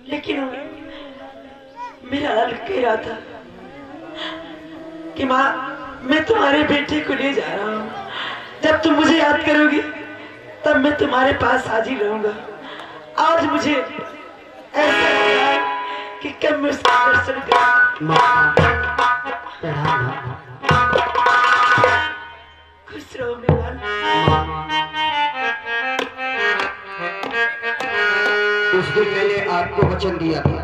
लेकिन मेरा लाल कह रहा था कि माँ मैं तुम्हारे बेटे को ले जा रहा हूँ, जब तुम मुझे याद करोगी तब मैं तुम्हारे पास हाजिर रहूंगा। आज मुझे ऐसा लगा कि कब मैं उसका दर्शन करूं। खुश रहो मेरा। उस दिन मैंने आपको वचन दिया था,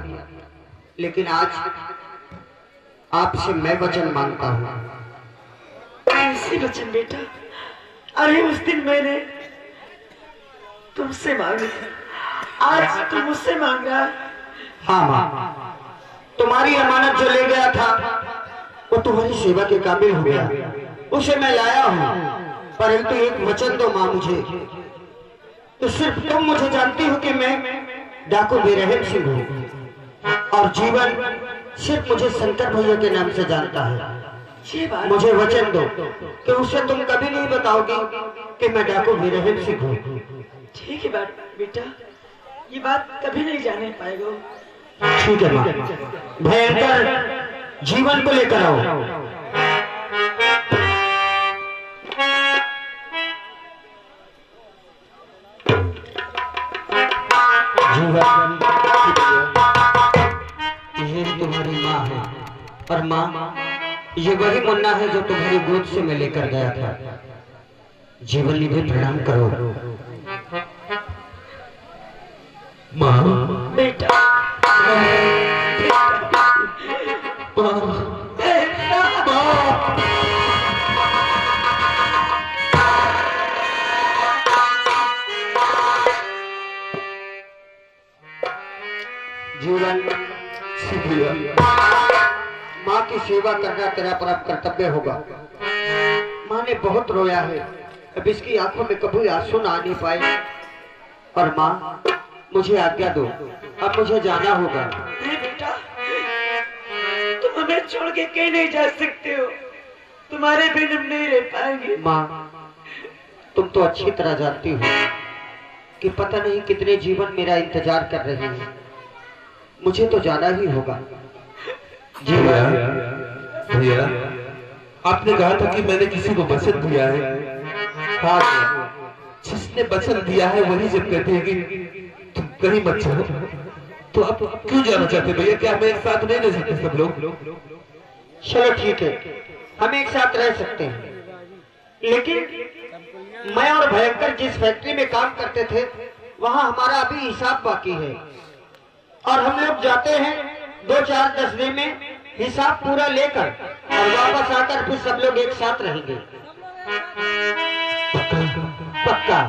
लेकिन आज आपसे मैं वचन मांगता हूँ। कैसे वचन बेटा? अरे उस दिन मैंने तुमसे मांगा था, आज तुम मुझसे मांगा। हाँ माँ, तुम्हारी अमानत जो ले गया था वो तुम्हारी सेवा के काबिल हो गया, उसे मैं लाया हूँ। परंतु एक वचन दो माँ मुझे, तो सिर्फ तुम मुझे जानती हो कि मैं डाकू बेरहम सिंह हूँ और जीवन सिर्फ मुझे शंकर भैया के नाम से जानता है। मुझे वचन दो कि उसे तुम कभी नहीं बताओगी कि मैं डाकू बेरहम सिंह हूँ। ठीक है बात बेटा, ये बात कभी नहीं जाने पाएगा। ठीक है माँ, भयंकर जीवन को लेकर आओ। जीवन ये तुम्हारी माँ है, और माँ ये वही मुन्ना है जो तुम्हारी गोद से मैं लेकर गया था। जीवन निधि प्रणाम करो माँ। बेटा जीवन माँ की सेवा करना तेरा परम कर्तव्य होगा। माँ ने बहुत रोया है, अब इसकी आंखों में कभी आंसू ना आने पाए। और माँ मुझे आज्ञा दो, अब मुझे जाना होगा। बेटा तुम हमें छोड़ के कहीं नहीं जा सकते हो, तुम्हारे बिन हम नहीं रह पाएंगे। माँ तुम तो अच्छी तरह जानती हो कि पता नहीं कितने जीवन मेरा इंतजार कर रहे हैं। मुझे तो जाना ही होगा। जी भैया, आपने कहा था कि मैंने किसी को वचन दिया है। हाँ, जिसने वचन दिया है वही जब कहते हैं कि तुम कहीं मत चलो, तो आप क्यों जाना चाहते भैया? क्या हम एक साथ नहीं रह सकते सब लोग? चलो ठीक है, हम एक साथ रह सकते हैं, लेकिन मैं और भयंकर जिस फैक्ट्री में काम करते थे वहां हमारा अभी हिसाब बाकी है, और हम लोग जाते हैं 2-4-10 दिन में हिसाब पूरा लेकर, और वापस आकर फिर सब लोग एक साथ रहेंगे। पक्का?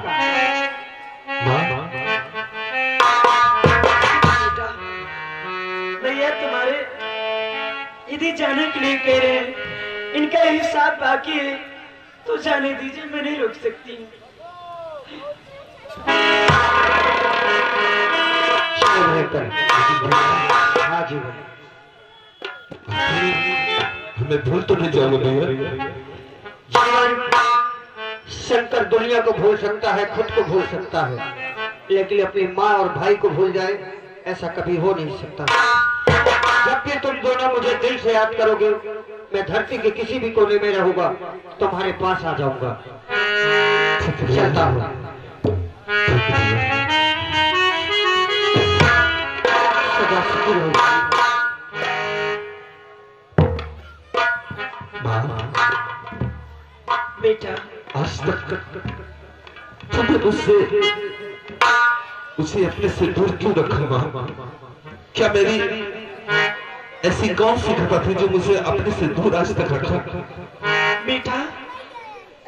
भैया तुम्हारे यदि जाने के लिए कह रहे हैं, इनका हिसाब बाकी है तो जाने दीजिए, मैं नहीं रोक सकती। हाँ जीवन, हमें भूल तो नहीं जाओगे भैया? जीवन शंकर दुनिया को भूल सकता है, खुद को भूल सकता है, लेकिन अपनी माँ और भाई को भूल जाए ऐसा कभी हो नहीं सकता। जब भी तुम दोनों मुझे दिल से याद करोगे, मैं धरती के किसी भी कोने में रहूंगा, तुम्हारे पास आ जाऊंगा। चलता हूँ। बेटा आज तक तुमने उसे अपने से दूर क्यों रखा माँ? क्या मेरी ऐसी कौन सी खता थी जो मुझे अपने से दूर आज तक रखा? बेटा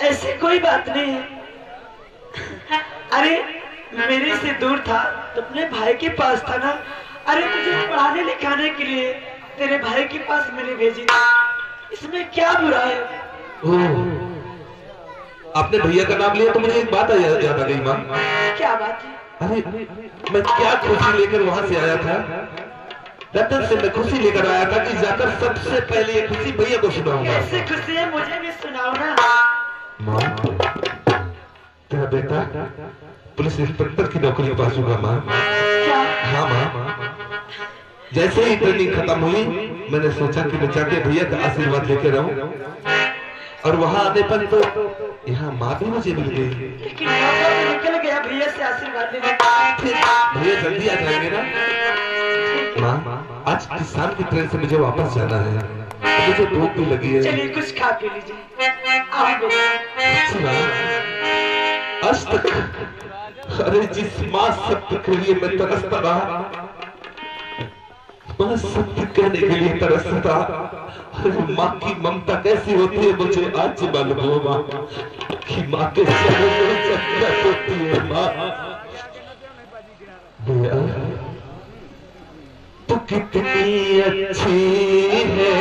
ऐसी कोई बात नहीं है। अरे मेरे से दूर था तो अपने भाई के पास था ना। अरे तुझे पढ़ाने लिखाने के लिए तेरे भाई के पास मैंने भेजी, इसमें क्या बुरा है? आपने भैया का नाम लिया तो मुझे एक बात याद आ गई माँ। क्या बात है? अरे मैं क्या खुशी लेकर वहां से आया था, रतन से मैं खुशी लेकर आया था कि जाकर सबसे पहले ये खुशी भैया को सुनाऊंगा। कैसे खुशी है मुझे भी सुनाओ ना। माँ तेरा बेटा पुलिस इंस्पेक्टर की नौकरी पा चुका माँ। क्या? हाँ माँ, जैसे ही ट्रेनिंग खत्म हुई मैंने सोचा कि मैं जाके भैया का आशीर्वाद लेके रहूं, और वहां आने पर तो यहाँ माँ भी मुझे मिल गई। लेकिन मौका तो निकल गया भैया से आशीर्वाद लेने। भैया जल्दी आ जाएंगे ना? माँ आज की शाम की ट्रेन से मुझे वापस जाना है, मुझे भूख भी लगी है। चलिए कुछ खा पी लीजिए। आप आज तक अरे जिस माँ शब्द के लिए मैं तरसता रहा, माँ शब्द कहने के लिए तरसता, माँ की ममता कैसी होती है मुझे आज मालूम हुआ कि माँ के जन्नत होती है। माँ भैया तू कितनी अच्छी है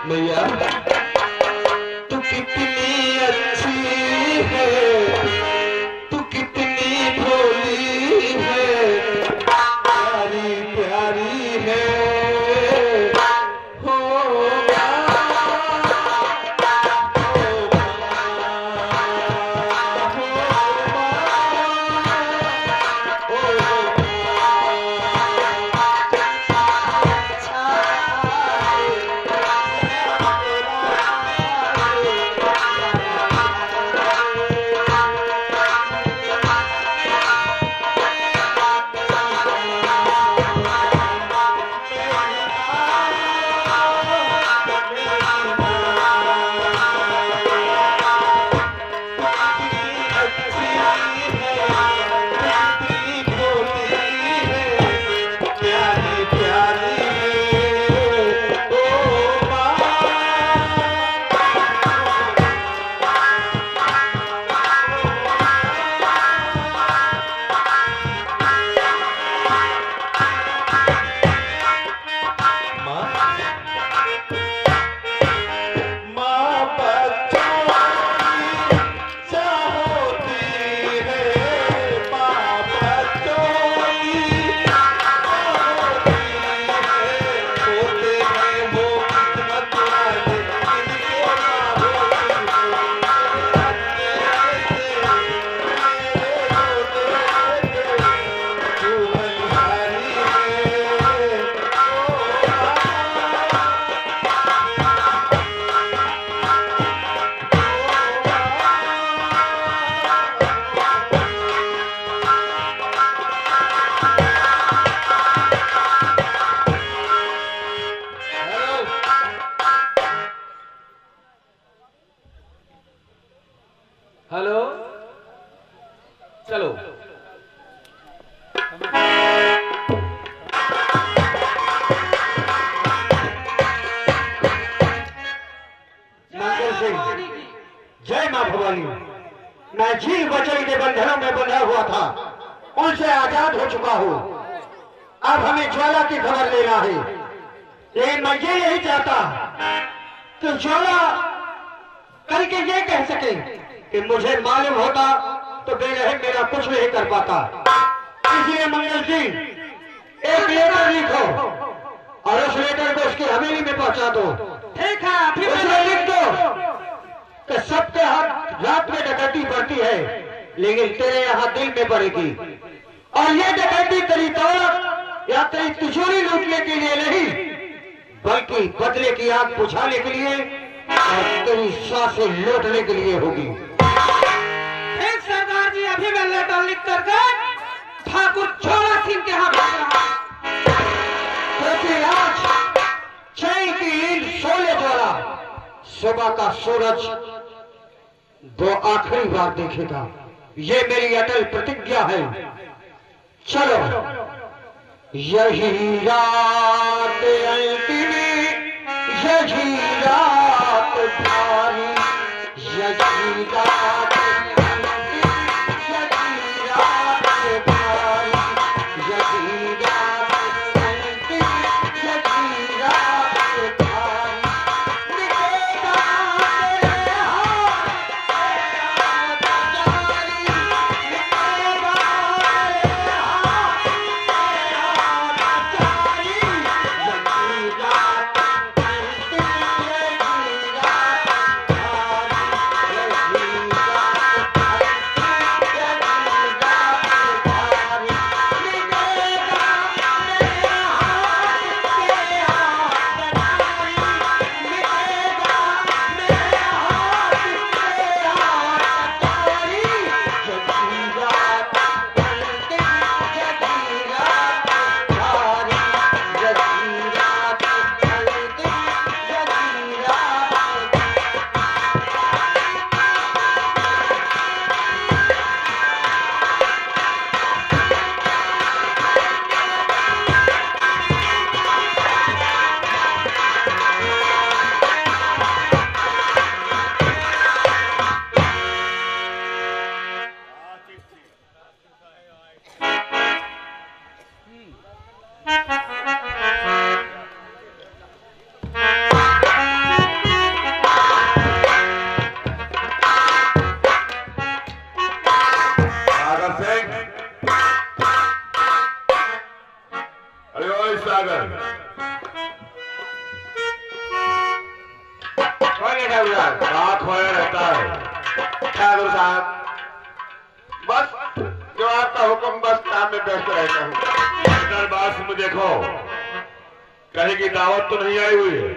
भैया, तू कितनी अच्छी है, तू कितनी भोली है, प्यारी प्यारी है। हेलो चलो मंगल सिंह, जय मां भवानी। मैं झील बचई के बंधनों में बंधा हुआ था, उनसे आजाद हो चुका हूँ। अब हमें ज्वाला की खबर लेना है, लेकिन मैं ये नहीं चाहता कि ज्वाला करके ये कह सके कि मुझे मालूम होता तो बेरहम मेरा कुछ नहीं कर पाता। इसलिए मंगल जी एक लेटर लिखो और उस लेटर को उसकी हवेली में पहुंचा दो। ठीक है, फिर उसमें लिख दो कि सबके हाथ रात में डकैती बढ़ती है, लेकिन तेरे यहाँ दिन में बढ़ेगी। और ये डकैती तेरी दौलत या तेरी तिजोरी लूटने के लिए नहीं, बल्कि बदले की आग बुझाने के लिए और तेरी सांसें लौटने के लिए होगी। ठीक सरदार जी, अभी मैं लेटर लिख करके ठाकुर छोड़ा सिंह के हाथ भेज रहा हूं। क्योंकि आज चई की ईद 16 द्वारा सुबह का सूरज वो आखिरी बार देखेगा, ये मेरी अटल प्रतिज्ञा है। चलो यही रात अंतिमी, यही रात भारी, यही रात अंतिमी, यही रात भारी, यही रात अंतिमी, यही रात भारी। निकेता तेरे हाथ, तेरा जारी, निकेता तेरे हाथ, तेरा जारी, यही रात अंतिमी, हैं ठाकुर साहब? रात खोया रहता है ठाकुर साहब बस जो आपका हुक्म, बस काम में व्यस्त रहता हूँ। बात में देखो, कहीं की दावत तो नहीं आई हुई है?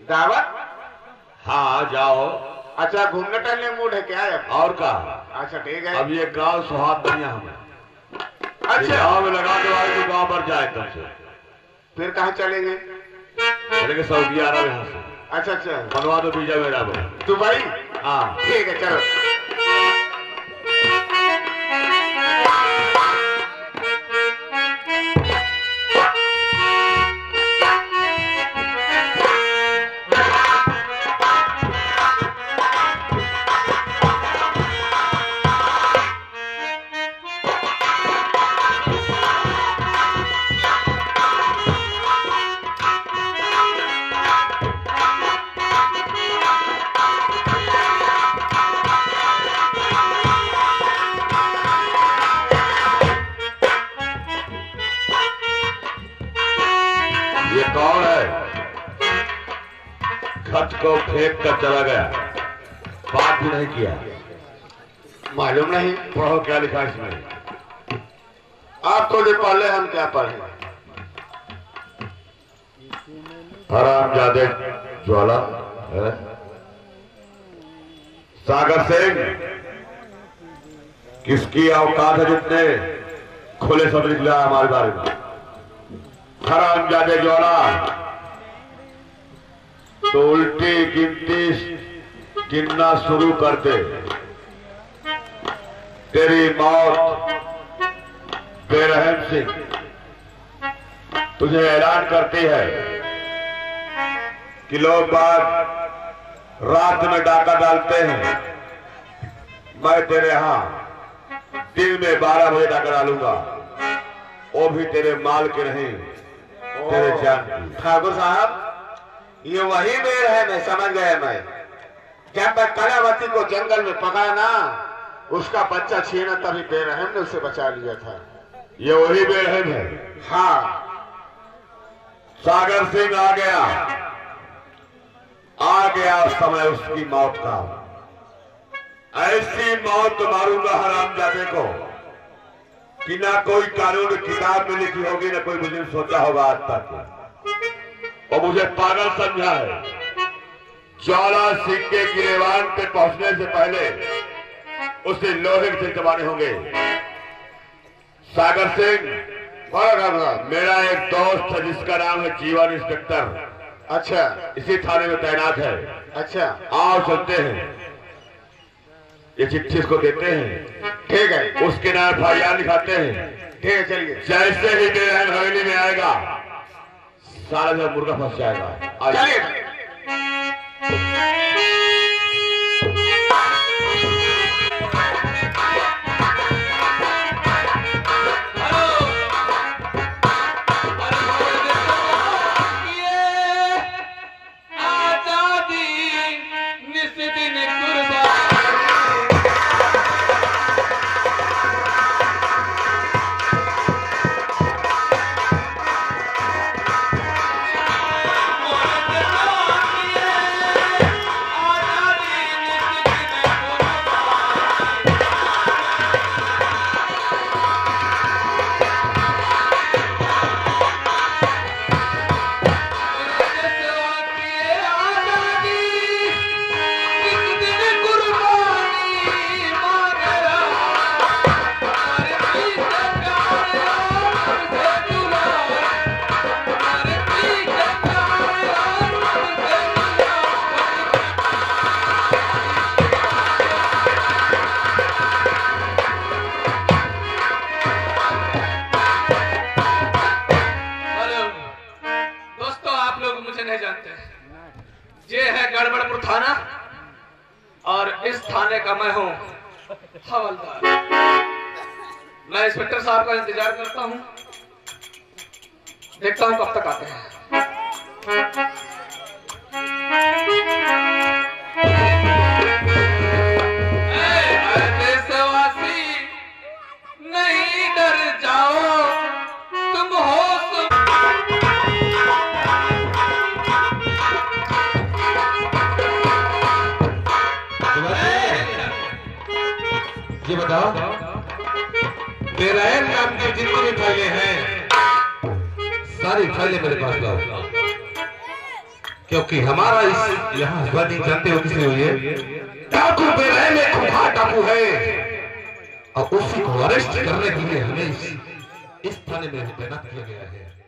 दावत? हाँ जाओ। अच्छा घूमने टहलने मूड है क्या है? और का? अच्छा ठीक है। अब ये गांव सुहाग नहीं है हमें। अच्छा गांव में लगा के वाले तो गांव पर जाए तब से। फिर कहाँ चलेंगे? चलेंगे सऊदी अरब यहाँ से। अच्छा अच्छा बनवा दो वीजा मेरा वो। दुबई? हाँ ठीक है चलो। ये कौन है? खत को फेंक कर चला गया, बात भी नहीं किया। मालूम नहीं। पढ़ो क्या लिखा इसमें। आपको जो पढ़ ले हम क्या पढ़े? हरामजादे ज्वाला है सागर सिंह, किसकी औकात है जितने खुले सब निकला हमारे बारे में। हरामजादे ज्वाला तो उल्टी गिनती गिनना शुरू कर दे, तेरी मौत बेरहम सिंह तुझे ऐलान करती है कि लोग बाग रात में डाका डालते हैं, मैं तेरे यहां दिन में 12 बजे डाका डालूंगा, वो भी तेरे माल के नहीं तेरे जान की। ठाकुर साहब ये वही बेर है, मैं समझ गया। मैं जब मैं कलावती को जंगल में पकड़ा ना, उसका बच्चा छीना तभी बेरहम ने उसे बचा लिया था। ये वही बेरहम है। हाँ सागर सिंह आ गया समय उसकी मौत का। ऐसी मौत मारूंगा हरामजादे को कि ना कोई कानून किताब में लिखी होगी, ना कोई मुझे सोचा होगा आज तक। और मुझे पागल समझा है। ज्वाला सिंह के गिरेवान पे पहुंचने से पहले उसे लोहे से दबाने होंगे। सागर सिंह मेरा एक दोस्त है जिसका नाम है जीवन इंस्पेक्टर। अच्छा इसी थाने में तैनात है। अच्छा आओ चलते हैं, ये चिट्ठी इसको देते हैं, ठीक है। उसके नाम FIR लिखाते हैं। ठीक है चलिए। जैसे ही बेरहम हवेली में आएगा सारा जब मुर्गा फंस जाएगा। चलिए ये है गड़बड़पुर थाना और इस थाने का मैं हूँ हवलदार। मैं इंस्पेक्टर साहब का इंतजार करता हूँ, देखता हूँ कब तक आते हैं। देशवासी नहीं डर जाओ, तुम हो ये बताओ, बेरहम नाम की जितनी भी फाइलें हैं, सारी फाइलें मेरे पास लाओ, क्योंकि हमारा इस यहाँ ज्वाइनिंग जानते हो किसने हुई है? डाकू बेरहम एक खूंखार डाकू है, और उसी को अरेस्ट करने के लिए हमें इस थाने में तैनात किया गया है।